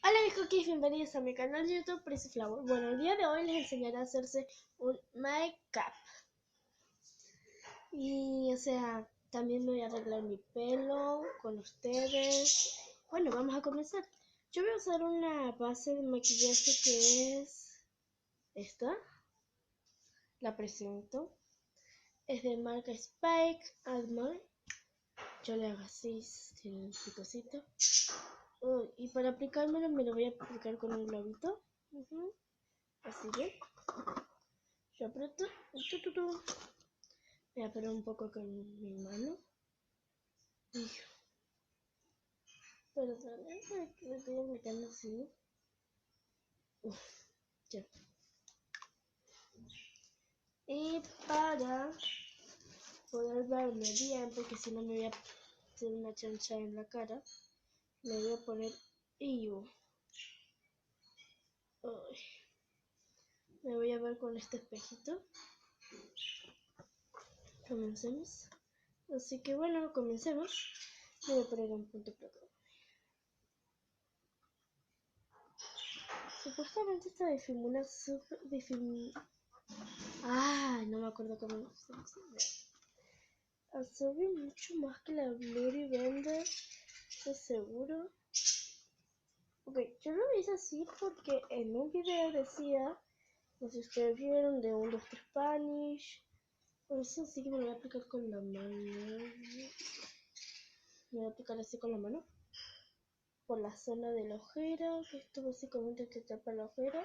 Hola mis cookies, bienvenidos a mi canal de YouTube Pretty Flower. Bueno, el día de hoy les enseñaré a hacerse un make-up. Y también me voy a arreglar mi pelo con ustedes. Bueno, vamos a comenzar. Yo voy a usar una base de maquillaje que es esta. La presento. Es de marca Spike Almond. Yo le hago así, tiene un picocito. Y para aplicármelo me lo voy a aplicar con un globito. Así bien. Yo aprieto. Voy a apretar un poco con mi mano. Perdón, que le estoy aplicando así. Ya. Y para poder verme bien, porque si no me voy a hacer una chancha en la cara, me voy a poner me voy a ver con este espejito. Comencemos. Así que bueno, comencemos. Me voy a poner un punto por acá. Supuestamente esta difumina no me acuerdo cómo se dice. Absorbe mucho más que la Beauty Blender, estoy seguro. Ok, yo lo hice así porque en un video decía, no sé si ustedes vieron, de un 2, 3 Spanish. Por eso sí que me lo voy a aplicar con la mano. Me voy a aplicar así con la mano. Por la zona de la ojera, que esto básicamente que tapa la ojera.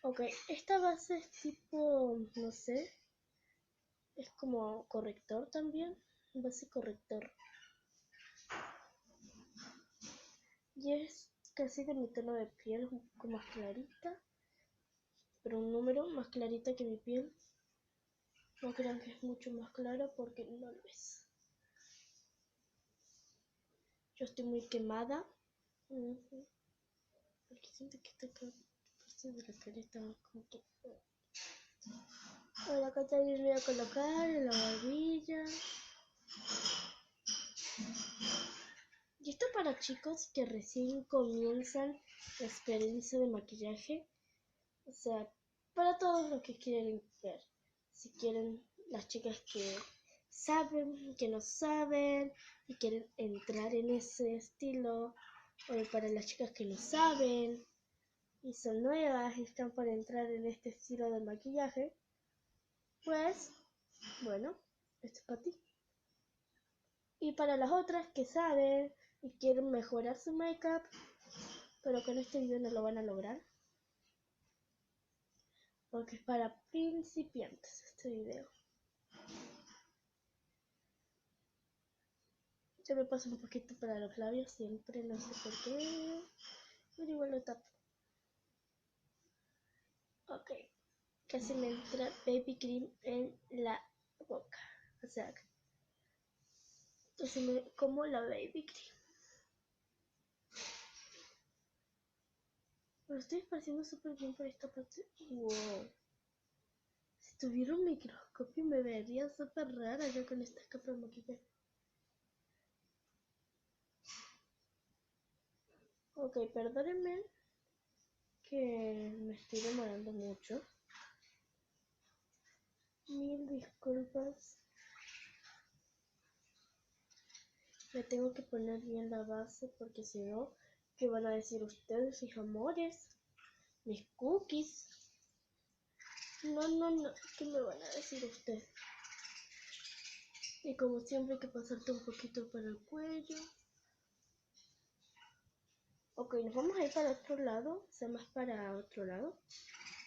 Ok, esta base es tipo, no sé, es como corrector también, base corrector. Y es casi de mi tono de piel, un poco más clarita, pero un número más clarita que mi piel. No crean que es mucho más clara porque no lo es. Yo estoy muy quemada. Porque siento que esta parte de la cara está como que... Ahora acá también voy a colocar en la barbilla. Y esto para chicos que recién comienzan la experiencia de maquillaje. O sea, para todos los que quieren ver. Si quieren las chicas que saben, que no saben y quieren entrar en ese estilo. O para las chicas que no saben y son nuevas y están para entrar en este estilo de maquillaje. Pues, bueno, esto es para ti. Y para las otras que saben y quieren mejorar su make-up, pero con este video no lo van a lograr, porque es para principiantes este video. Yo me paso un poquito para los labios siempre, no sé por qué, pero igual lo tapo. Ok, casi me entra baby cream en la boca, o sea, casi me como la baby cream. Lo estoy esparciendo súper bien por esta parte. Wow. Si tuviera un microscopio me vería súper rara yo con esta capa de maquillaje. Ok, perdónenme que me estoy demorando mucho. Mil disculpas. Me tengo que poner bien la base porque si no, ¿qué van a decir ustedes, mis amores? Mis cookies. No, ¿qué me van a decir ustedes? Y como siempre hay que pasarte un poquito para el cuello. Ok, nos vamos a ir para otro lado, o sea, más para otro lado.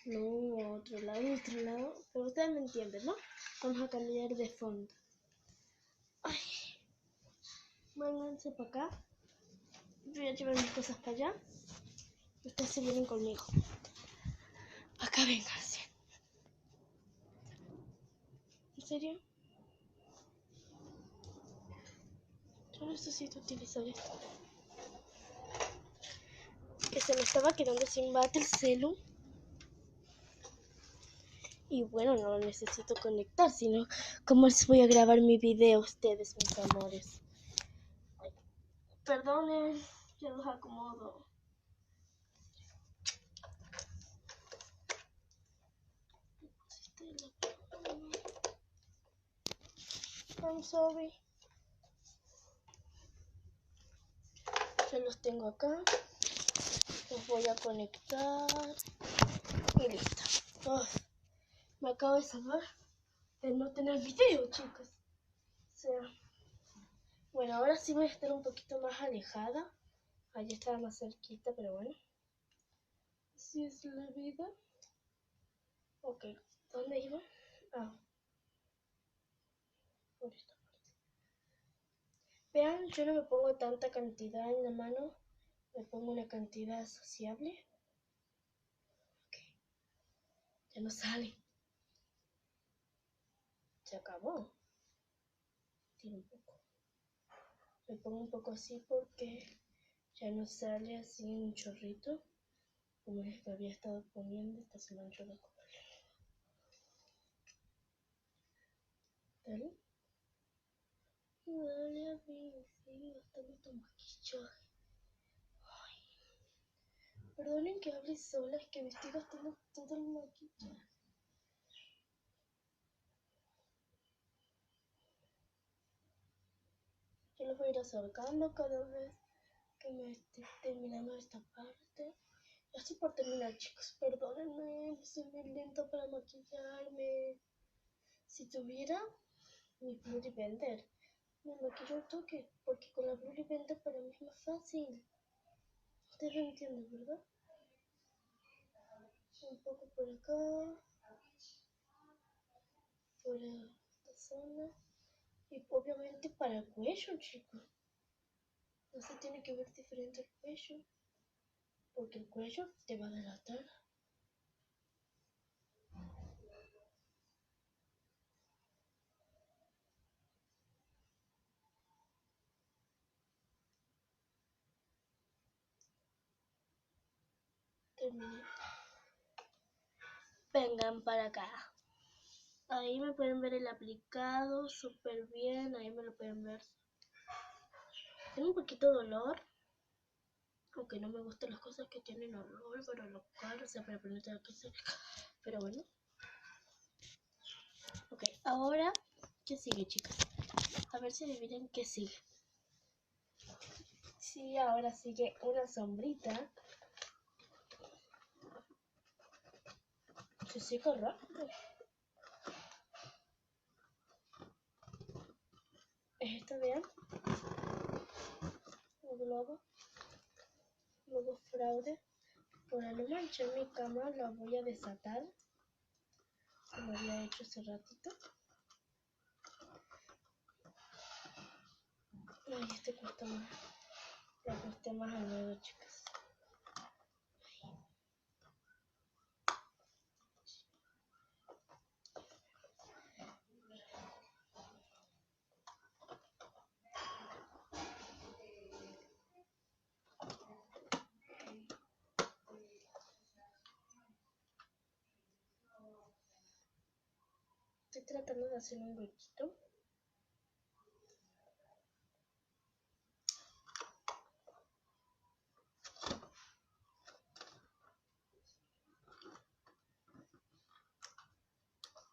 No, otro lado. Pero ustedes me entienden, ¿no? Vamos a cambiar de fondo. Ay, vénganse para acá. Yo voy a llevar mis cosas para allá. Ustedes se vienen conmigo. Acá vénganse. ¿En serio? Yo necesito utilizar esto. Que se me estaba quedando sin bate el celu. Y bueno, no lo necesito conectar, sino cómo les voy a grabar mi video a ustedes, mis amores. Ay, perdonen, ya los acomodo. I'm sorry. Ya los tengo acá. Los voy a conectar. Y listo. Oh, me acabo de salvar de no tener video, chicos. O sea, bueno, ahora sí voy a estar un poquito más alejada. Allí estaba más cerquita, pero bueno. Así es la vida. Ok, ¿dónde iba? Ah, por esta parte. Vean, yo no me pongo tanta cantidad en la mano. Me pongo una cantidad sociable. Ok, ya no sale. Se acabó. Tiene un poco. Me pongo un poco así porque ya no sale así en un chorrito. Como es que había estado poniendo, esta se manchó la cola. Dale. Dale a mí, sigue gastando tu maquillaje. Ay. Perdonen que hable sola, es que me estoy gastando todo el maquillaje. Yo los voy a ir acercando cada vez que me esté terminando esta parte. Ya estoy por terminar, chicos. Perdónenme, soy muy lenta para maquillarme. Si tuviera mi Beauty Blender, me maquillo un toque, porque con la Beauty Blender para mí es más fácil. Ustedes lo entienden, ¿verdad? Un poco por acá, por esta zona. Y obviamente para el cuello, chicos. No se tiene que ver diferente el cuello, porque el cuello te va a delatar. Terminé. Vengan para acá. Ahí me pueden ver el aplicado súper bien, ahí me lo pueden ver. Tengo un poquito de dolor, aunque no me gustan las cosas que tienen olor para lo cual, o sea, para ponerte la cosa. Pero bueno. Ok, ahora, ¿qué sigue, chicas? A ver si adivinen qué sigue. Sí, ahora sigue una sombrita. Se seca rápido. Es esta, vean. Un globo fraude. Para no manchar mi cama la voy a desatar, como había hecho hace ratito. Ay, este cuesta más. Le costé más al nuevo, chicas. Estoy tratando de hacer un huequito.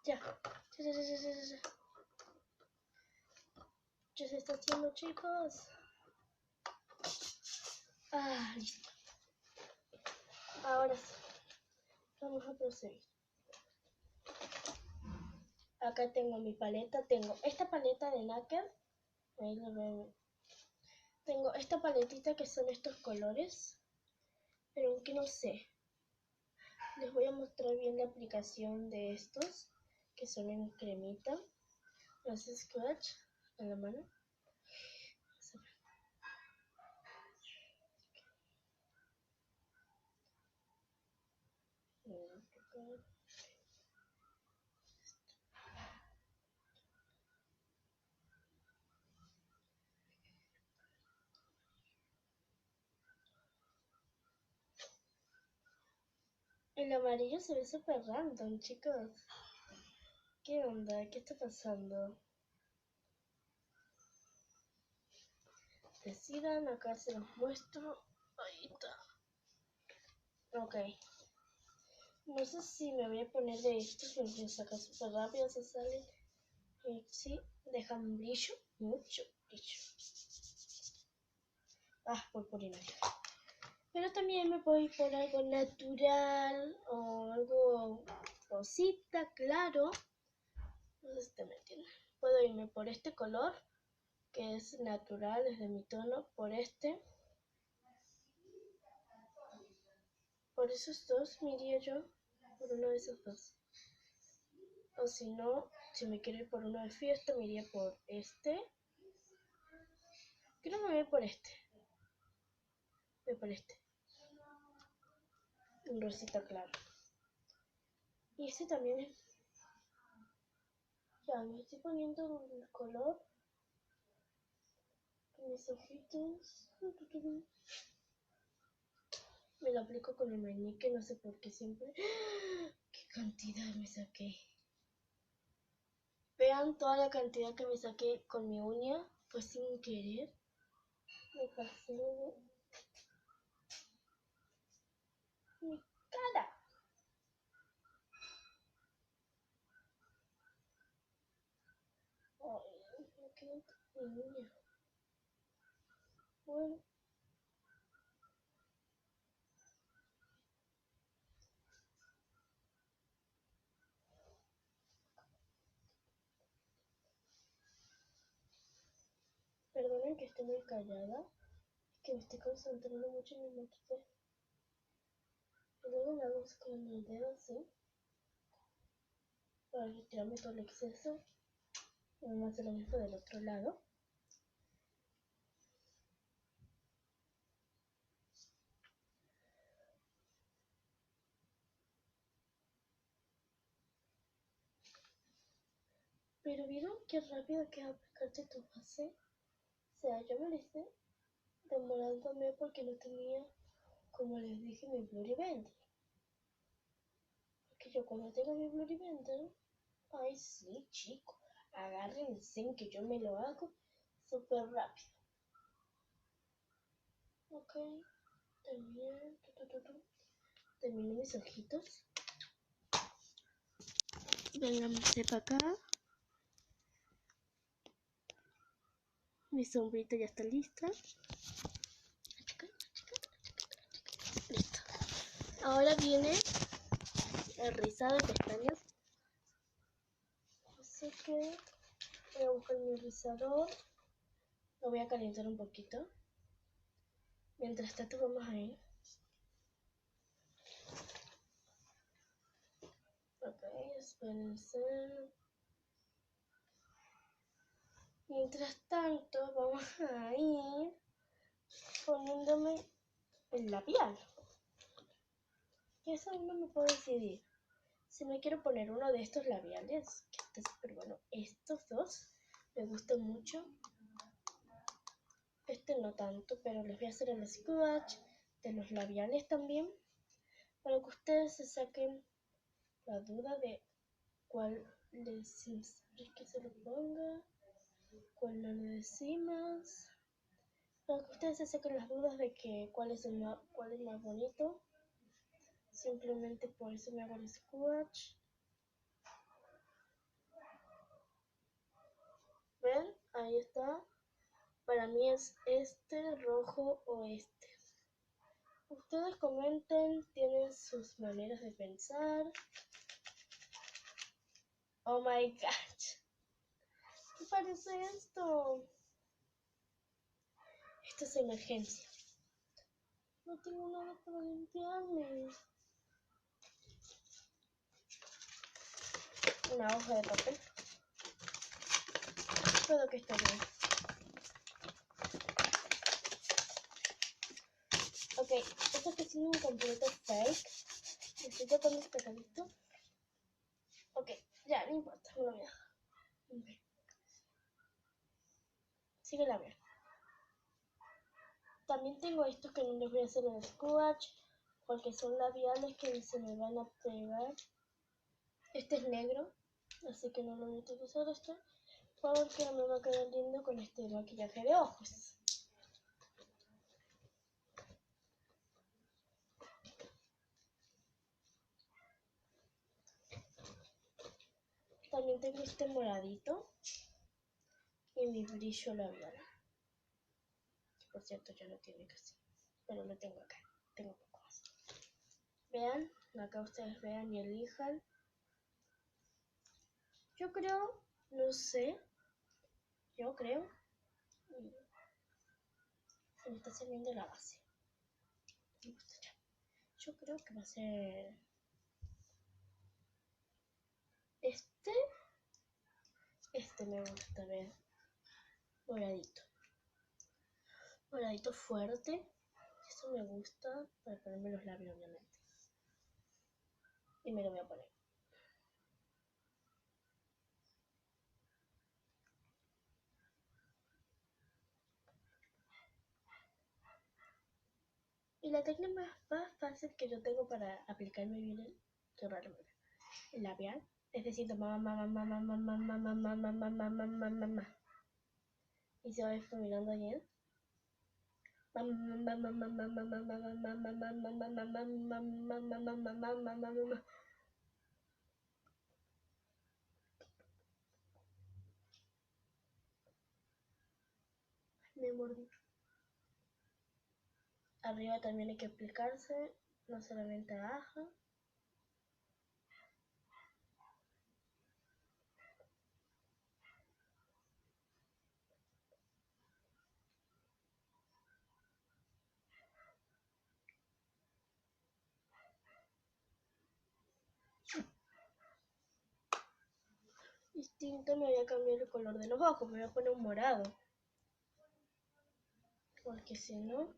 Ya. Ya se está haciendo, chicos. Ah, listo. Ahora sí. Vamos a proceder. Acá tengo mi paleta. Tengo esta paleta de Naked. Ahí lo ven. Tengo esta paletita que son estos colores. Pero aunque no sé. Les voy a mostrar bien la aplicación de estos. Que son en cremita. Hace scratch en la mano. El amarillo se ve súper random, chicos. ¿Qué onda? ¿Qué está pasando? Decidan, acá se los muestro. Ahí está. Ok. No sé si me voy a poner de estos, los voy a sacar súper rápido, se salen. Y sí, deja un brillo, mucho brillo. Purpurina. Pero también me puedo ir por algo natural o algo rosita, claro. No sé si te me entienden. Puedo irme por este color, que es natural, es de mi tono, por este. Por esos dos me iría yo, por uno de esos dos. O si no, si me quiero ir por uno de fiesta, me iría por este. Creo que me voy por este. Voy por este. Un rosita claro. Y este también es... Ya, me estoy poniendo el color en mis ojitos. Me lo aplico con el meñique, no sé por qué siempre. ¡Qué cantidad me saqué! Vean toda la cantidad que me saqué con mi uña. Fue sin querer. Me pasé mi cara. Ay, me quedó mi uña. Bueno. Perdonen que esté muy callada. Es que me estoy concentrando mucho en mi maquillaje. Y luego me hago con el dedo así. Para retirarme todo el exceso. Y vamos a hacer lo mismo del otro lado. Pero ¿vieron qué rápido que aplicarte tu base? O sea, yo me lo hice demorándome porque no tenía, como les dije, mi Blurry Blender. Porque yo cuando tenga mi Blurry Blender, ay sí, chicos, agárrense que yo me lo hago súper rápido. Ok, también, termino mis ojitos. Vénganse para acá. Mi sombrita ya está lista. Listo. Ahora viene el rizado de pestañas. Así que voy a buscar mi rizador. Lo voy a calentar un poquito. Mientras tanto vamos a ir. Ok, espérense. Mientras tanto vamos a ir poniéndome el labial. Que eso aún no me puedo decidir. Si me quiero poner uno de estos labiales, que está súper bueno. Estos dos me gustan mucho. Este no tanto, pero les voy a hacer el swatch de los labiales también. Para que ustedes se saquen la duda de cuál les que se lo ponga, cuál no le decimos. Para que ustedes se saquen las dudas de que cuál es más bonito. Simplemente por eso me hago el swatch. ¿Ven? Ahí está. Para mí es este, rojo o este. Ustedes comenten, tienen sus maneras de pensar. Oh my god. ¿Qué parece esto? Esto es emergencia. No tengo nada para limpiarme. Una hoja de papel. Espero que esté bien. Ok, esto está siendo un completo fake. Estoy tratando de pegadito. Ok, ya, no importa, no lo voy a dejar. Okay. Sigue la mía. También tengo estos que no les voy a hacer el swatch porque son labiales que se me van a pegar. Este es negro, así que no lo voy a utilizar este porque no me va a quedar lindo con este maquillaje de ojos. también tengo este moradito y mi brillo labial. Por cierto, ya no tiene casi, pero lo tengo acá. Tengo un poco más. Vean, acá ustedes vean y elijan. Yo creo, no sé, yo creo, se me está saliendo la base. Yo creo que va a ser este me gusta, ver, moradito fuerte, eso me gusta para ponerme los labios, obviamente, y me lo voy a poner. Y la técnica más fácil que yo tengo para aplicarme bien el labial es decir, y se va difuminando bien. Me mordí. Arriba también hay que aplicarse, no solamente abajo. Distinto, me voy a cambiar el color de los ojos, me voy a poner un morado, porque si no,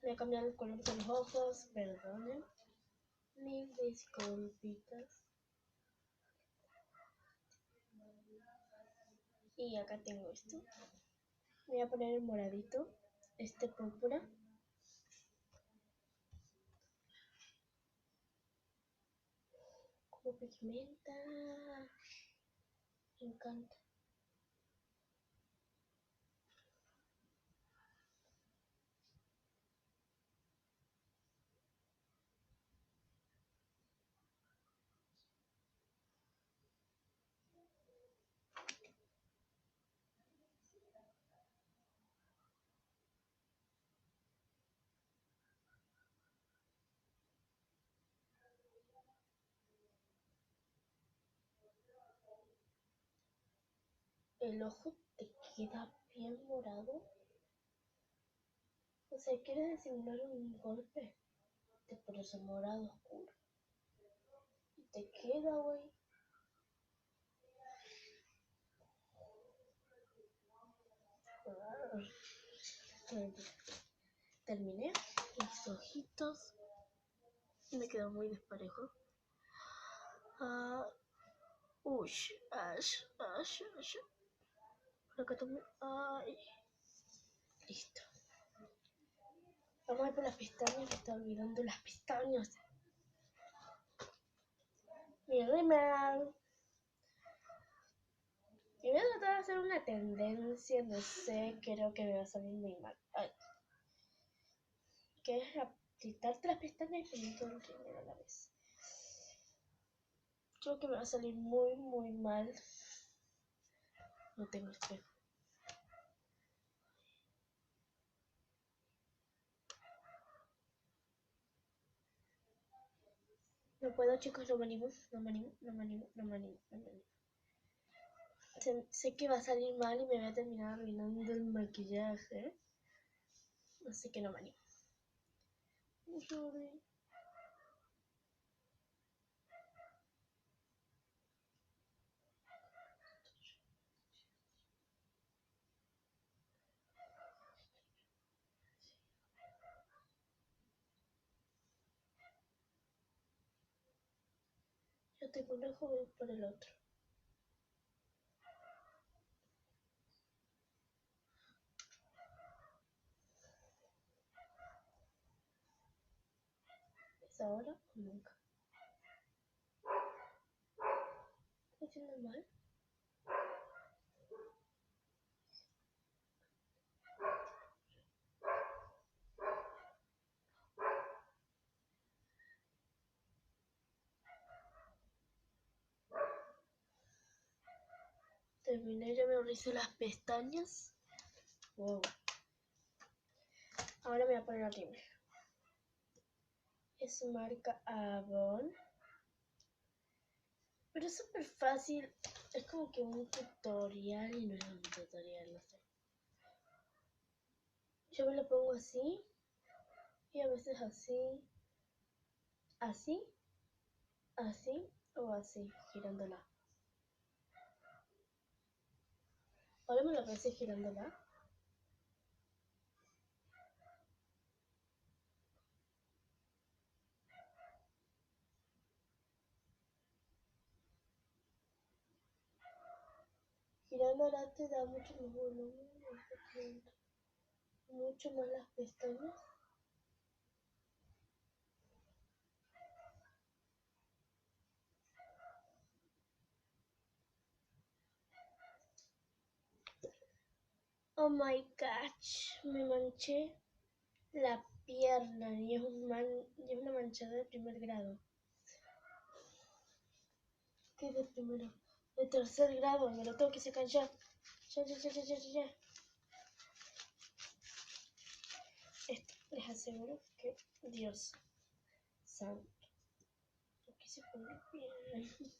voy a cambiar el color de los ojos, perdonen, mil disculpitas. Y acá tengo esto, voy a poner el moradito, este púrpura. Como pigmenta, me encanta. El ojo te queda bien morado. O sea, quieres disimular un golpe, te pones el morado oscuro y te queda, güey. Terminé mis ojitos. Me quedó muy desparejo. Ash. Por acá también. Ay. Listo. Vamos a ir por las pestañas, me estaba olvidando las pestañas. Mi rímel. Y voy a tratar de hacer una tendencia, no sé, creo que me va a salir muy mal. Ay. Que es quitarte las pestañas y poner todo el rímel a la vez. Creo que me va a salir muy mal. No tengo espejo. No puedo, chicos, no me animo. Sé que va a salir mal y me voy a terminar arruinando el maquillaje. Así que no me animo. Sorry. Yo tengo un ojo, voy por el otro. ¿Es ahora o nunca? ¿Estoy haciendo mal? Terminé, ya me abricé las pestañas. Wow. Ahora me voy a poner el rímel. Es marca Avon. Pero es súper fácil. Es como que un tutorial y no es un tutorial, no sé. Yo me lo pongo así. Y a veces así. Así. Así o así, girándola. Ahora me lo parece girándola. Girándola te da mucho más volumen, mucho más las pestañas. Oh my gosh, me manché la pierna y es una manchada de primer grado. ¿Qué de primero? De tercer grado, me lo tengo que sacar ya. Ya. Esto les aseguro que Dios santo. Aquí se pone bien.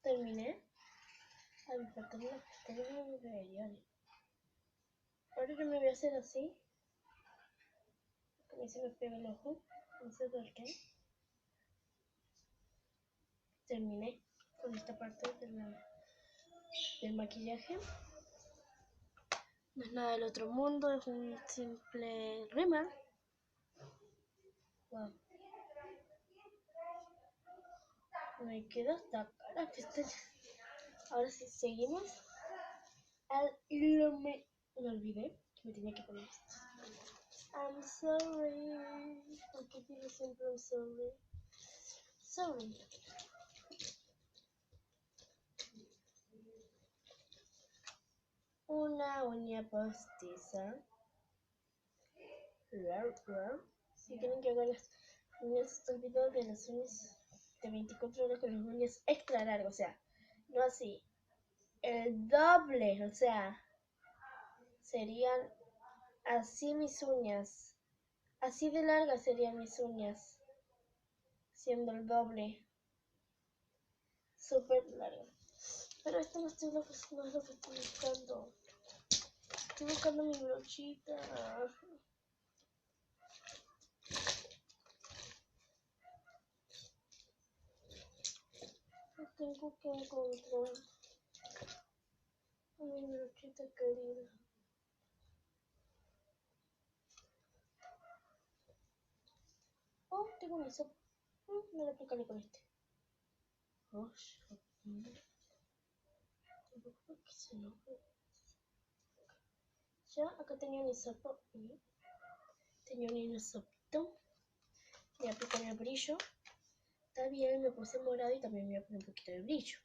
Terminé. Ay, me faltan las pestañas y me deberían. Ahora yo me voy a hacer así. A mí se me pega el ojo. No sé por qué. Terminé con esta parte del maquillaje. No es nada del otro mundo, es un simple rímel. Wow. Me quedo hasta acá la pestaña. Ahora sí, seguimos. Me olvidé que me tenía que poner esto. I'm sorry. Porque digo siempre I'm sorry. Sorry. Una uña postiza. Si quieren que haga las uñas, olvido de las uñas de 24 horas con las uñas extra largas, o sea, no así, el doble, o sea, serían así mis uñas, así de largas serían mis uñas, siendo el doble, súper largo. Pero esto no es lo que estoy buscando. Estoy buscando mi brochita. Tengo que encontrar a mi brochita querida. Oh, tengo un hisopo. No lo aplicaré con este. Oh, porque se enoja. Ya, acá tenía un hisopo y tenía un hisopito. Voy a aplicar el brillo. Está bien, me puse morado y también voy a poner un poquito de brillo.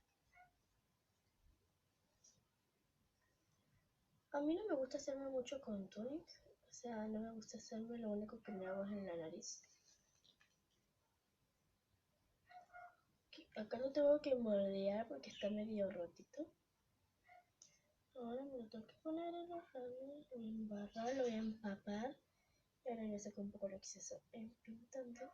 A mí no me gusta hacerme mucho contouring. O sea, no me gusta hacerme, lo único que me hago es en la nariz. Acá lo tengo que moldear porque está medio rotito. Ahora me lo tengo que poner en los labios, lo voy a embarrar, lo voy a empapar. Y ahora voy a sacar un poco el exceso en pintando.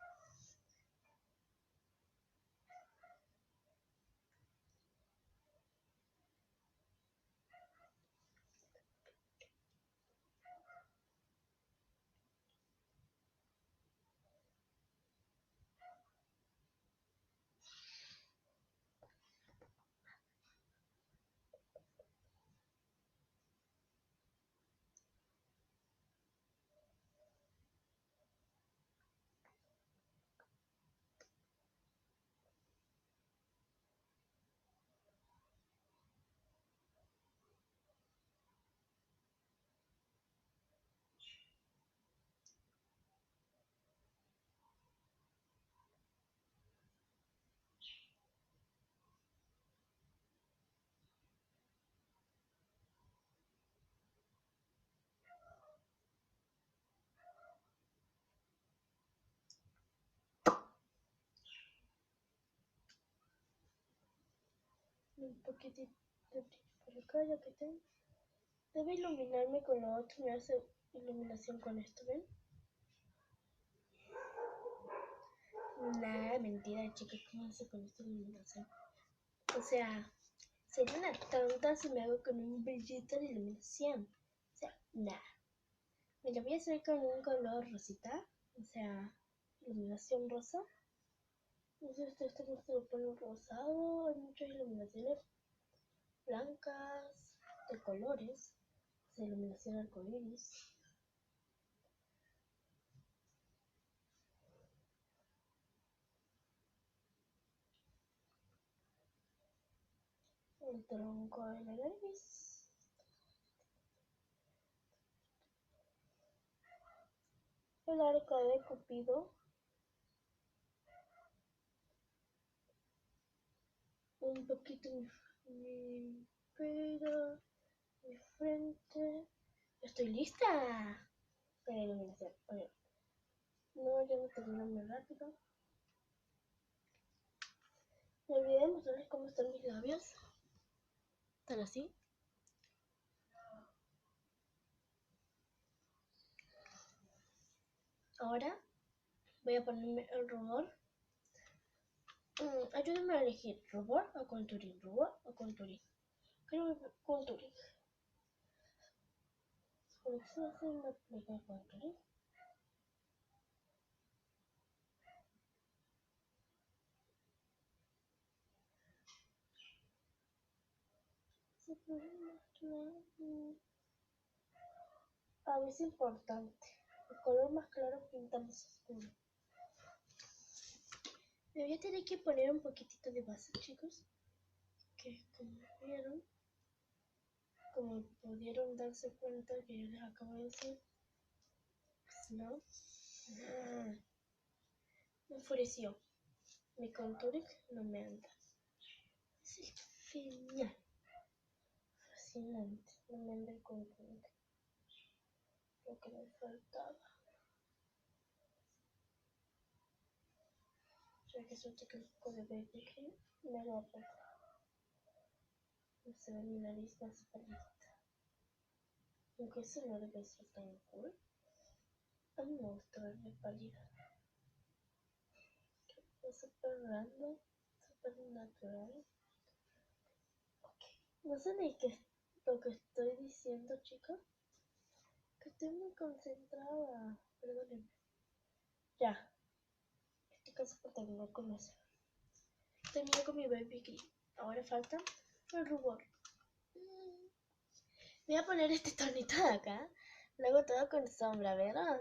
un poquitito de brillo por acá, ya que tengo. Debe iluminarme con lo otro, me hace iluminación con esto, ¿ven? Nada, mentira, chicos, ¿cómo hace con esta iluminación? O sea, sería una tonta si me hago con un brillito de iluminación. O sea, nada. Me lo voy a hacer con un color rosita, o sea, iluminación rosa. No sé si este se lo pone rosado, hay muchas iluminaciones blancas, de colores, o sea, iluminación arcoíris. El tronco de la nariz. El arco de Cupido. Un poquito mi pelo, mi frente. Estoy lista para la iluminación. Okay. No, ya no termino muy rápido. Me olvidé de mostrarles cómo están mis labios. Están así. Ahora voy a ponerme el rubor. Ayúdenme a elegir rubor o contouring. Rubor o contouring. Creo que contouring. Por eso se me aplica contouring. A mí es importante. El color más claro pinta más oscuro. Me voy a tener que poner un poquitito de base, chicos. Que como pudieron darse cuenta que yo les acabo de decir, pues no. Me enfureció. Mi contouring no me anda. Es genial. Fascinante. No me anda el contouring. Lo que me faltaba. Ya que suerte que el poco de baby cream me lo aporta. No se ve mi nariz más pálida. Aunque eso no debe ser tan cool. A mí me gusta verme pálida. Es súper random, súper natural. Okay. No sé ni qué es lo que estoy diciendo, chicos. Que estoy muy concentrada. Perdónenme. Ya. Estoy casi por terminar con eso. Terminé con mi baby cream. Ahora falta el rubor. Voy a poner este tonito de acá. Luego todo con sombra, ¿verdad?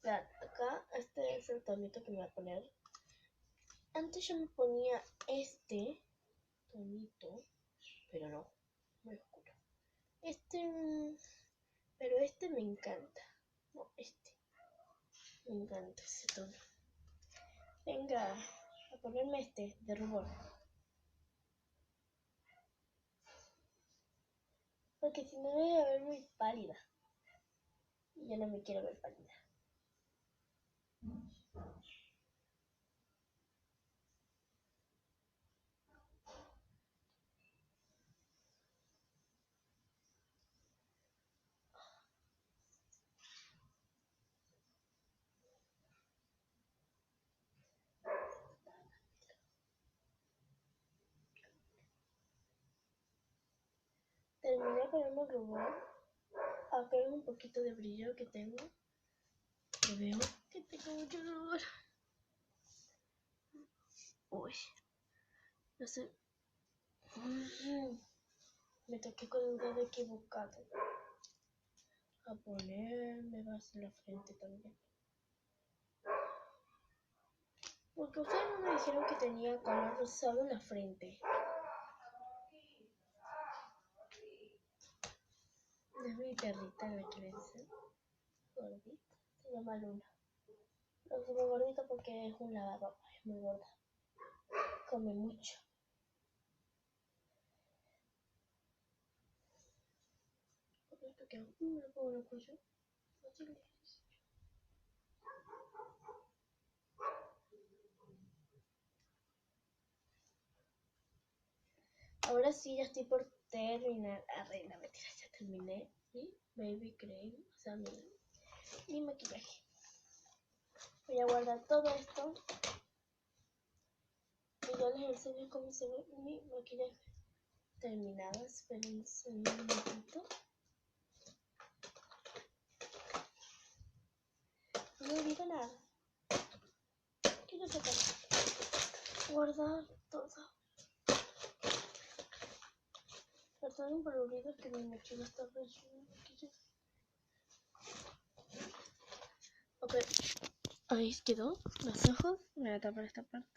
Acá, este es el tonito que me voy a poner. Antes yo me ponía este tonito, pero no, muy oscuro. Pero este me encanta. No, este. Me encanta ese tono. Venga, a ponerme este de rubor. Porque si no me voy a ver muy pálida. Y yo no me quiero ver pálida. Terminé de ponerme el rubor. Acá hay un poquito de brillo que tengo. Que veo que tengo mucho rubor. Uy, no sé. Me toqué con el dedo equivocado. A ponerme más en la frente también. Porque ustedes no me dijeron que tenía color rosado en la frente. Es mi perrita la que le dicen gordita. Se llama Luna. Lo digo gordita porque es un lavarropa. Es muy gorda. Come mucho. Con esto que hago, me lo pongo en el cuello. Fácil de ejercicio. ahora sí ya estoy por terminar. La mentira, ya terminé mi baby cream, o sea, mi maquillaje. Voy a guardar todo esto y ya les enseño cómo se ve mi maquillaje terminado. Esperen un momentito. No me olvido nada. ¿Qué yo sepa? Guardar todo. Perdonen por el ruido que mi mochila está rellena de maquillaje. Ok, ahí quedó los ojos. Me voy a tapar esta parte.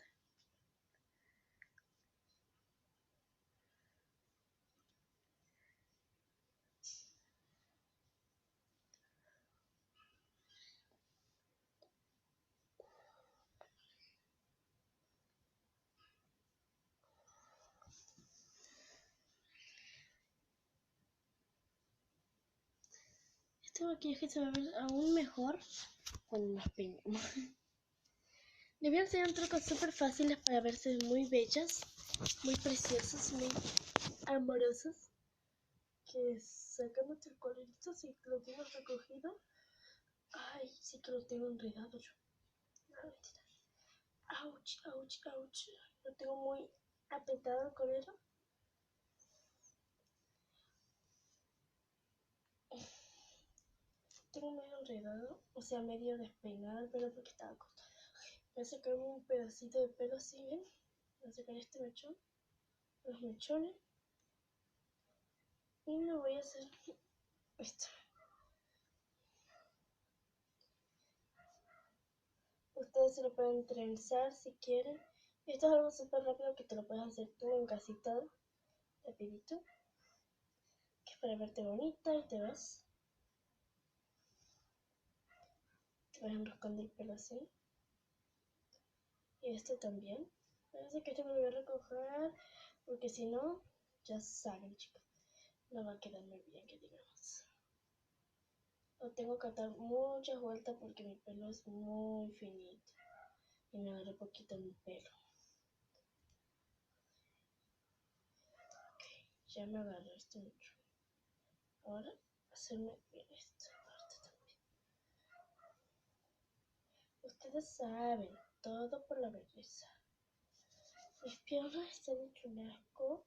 Este maquillaje se va a ver aún mejor cuando nos peinemos. Les voy a enseñar trucos súper fáciles para verse muy bellas, muy preciosas, muy amorosas. Que sacan nuestro colorito si lo tengo recogido. Ay, sí que lo tengo enredado yo. No, mentira. Ouch, ouch, ouch. Lo tengo muy apretado el colero. Tengo medio enredado, o sea, medio despeinado el pelo porque estaba corto. Voy a sacar un pedacito de pelo así, ¿ven? Voy a sacar este mechón, los mechones. Y me voy a hacer esto. Ustedes se lo pueden trenzar si quieren. Esto es algo súper rápido que te lo puedes hacer tú en casita, rapidito. Que es para verte bonita y te vas enroscando el pelo así. Y este también. Parece que este me lo voy a recoger porque si no, ya saben, chicos, no va a quedar muy bien, que digamos. Lo tengo que dar muchas vueltas porque mi pelo es muy finito y me agarré poquito mi pelo. Ok, ya me agarré esto mucho. Ahora hacerme bien esta parte también. Ustedes saben, todo por la belleza. Mis piernas están hecho un asco.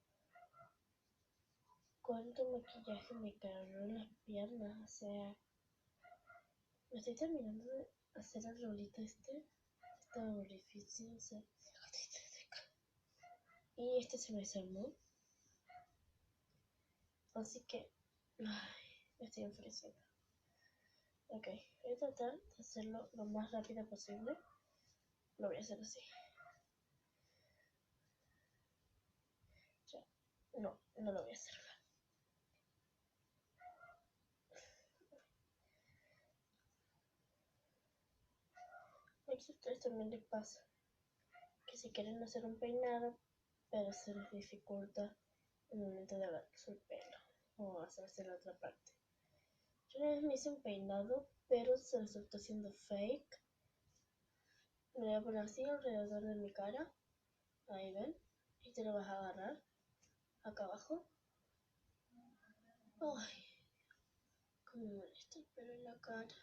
Cuánto maquillaje me cayó en las piernas, o sea, me estoy terminando de hacer el rolito esta orificio, o sea, y este se me desarmó, así que, ay, me estoy enfureciendo. Ok, voy a tratar de hacerlo lo más rápido posible, lo voy a hacer así. Ya, no lo voy a hacer. A ustedes también les pasa que si quieren hacer un peinado, pero se les dificulta el momento de agarrarse el pelo o hacerse la otra parte. Yo una vez me hice un peinado, pero se resultó siendo fake. Me voy a poner así alrededor de mi cara. Ahí ven. Y te lo vas a agarrar acá abajo. Ay, cómo me molesta el pelo en la cara.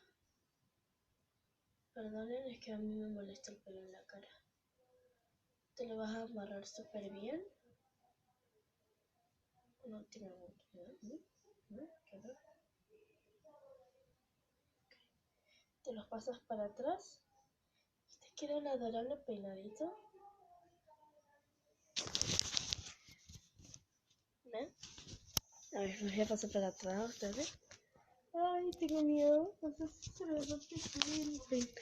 Perdonen, es que a mí me molesta el pelo en la cara. Te lo vas a amarrar súper bien. No tiene mucho, ¿no? Te los pasas para atrás. Y te queda un adorable peinadito. ¿Ven? A ver, me voy a pasar para atrás a ustedes. Ay, tengo miedo. No sé si se me va a repetir el peinado.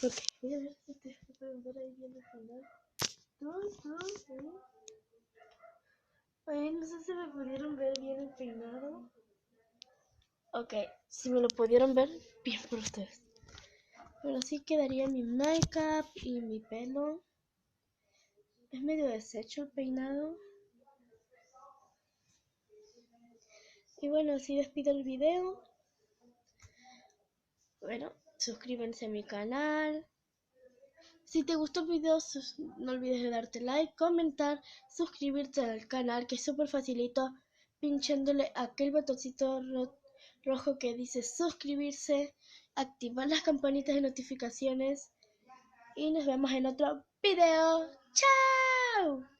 Ok, voy a ver si te pueden ver ahí bien el final. Tú. Ay, no sé si me pudieron ver bien el peinado. Ok, si me lo pudieron ver, bien por ustedes. Pero así quedaría mi make-up y mi pelo. Es medio deshecho el peinado. Y bueno, así despido el video. Bueno, suscríbanse a mi canal. Si te gustó el video, no olvides de darte like, comentar, suscribirte al canal, que es súper facilito, pinchándole aquel botoncito rojo que dice suscribirse, activar las campanitas de notificaciones y nos vemos en otro video. ¡Chao!